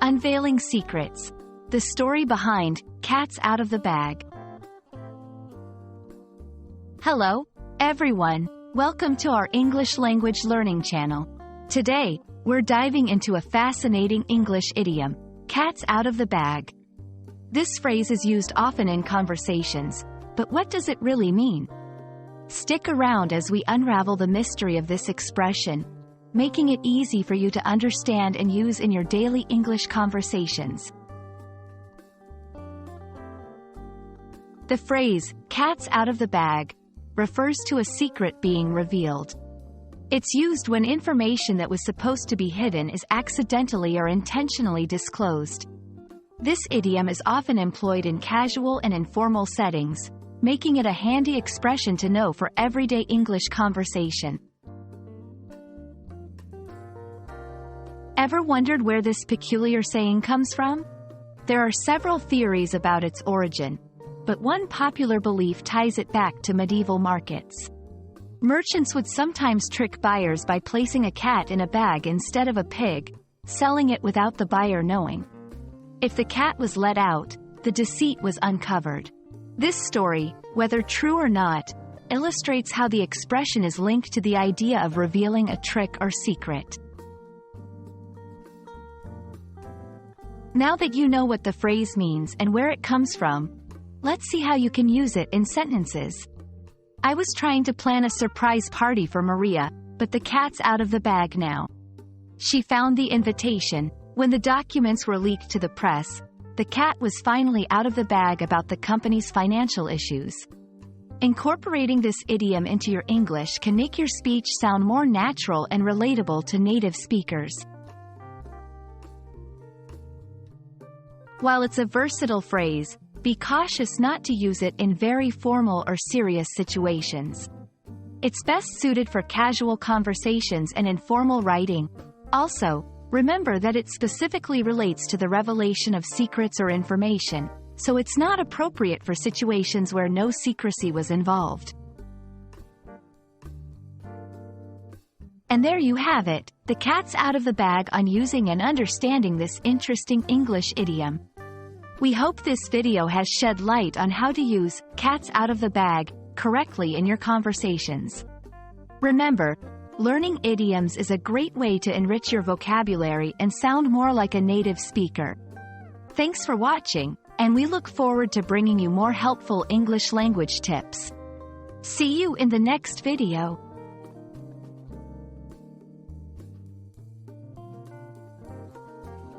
Unveiling Secrets. The story behind Cats Out of the Bag. Hello, everyone. Welcome to our English language learning channel. Today, we're diving into a fascinating English idiom, cats out of the bag. This phrase is used often in conversations, but what does it really mean? Stick around as we unravel the mystery of this expression, making it easy for you to understand and use in your daily English conversations. The phrase, cats out of the bag, refers to a secret being revealed. It's used when information that was supposed to be hidden is accidentally or intentionally disclosed. This idiom is often employed in casual and informal settings, making it a handy expression to know for everyday English conversation. Ever wondered where this peculiar saying comes from? There are several theories about its origin, but one popular belief ties it back to medieval markets. Merchants would sometimes trick buyers by placing a cat in a bag instead of a pig, selling it without the buyer knowing. If the cat was let out, the deceit was uncovered. This story, whether true or not, illustrates how the expression is linked to the idea of revealing a trick or secret. Now that you know what the phrase means and where it comes from, let's see how you can use it in sentences. I was trying to plan a surprise party for Maria, but the cat's out of the bag now. She found the invitation. When the documents were leaked to the press, the cat was finally out of the bag about the company's financial issues. Incorporating this idiom into your English can make your speech sound more natural and relatable to native speakers. While it's a versatile phrase, be cautious not to use it in very formal or serious situations. It's best suited for casual conversations and informal writing. Also, remember that it specifically relates to the revelation of secrets or information, so it's not appropriate for situations where no secrecy was involved. And there you have it, the cat's out of the bag on using and understanding this interesting English idiom. We hope this video has shed light on how to use cats out of the bag correctly in your conversations. Remember, learning idioms is a great way to enrich your vocabulary and sound more like a native speaker. Thanks for watching, and we look forward to bringing you more helpful English language tips. See you in the next video.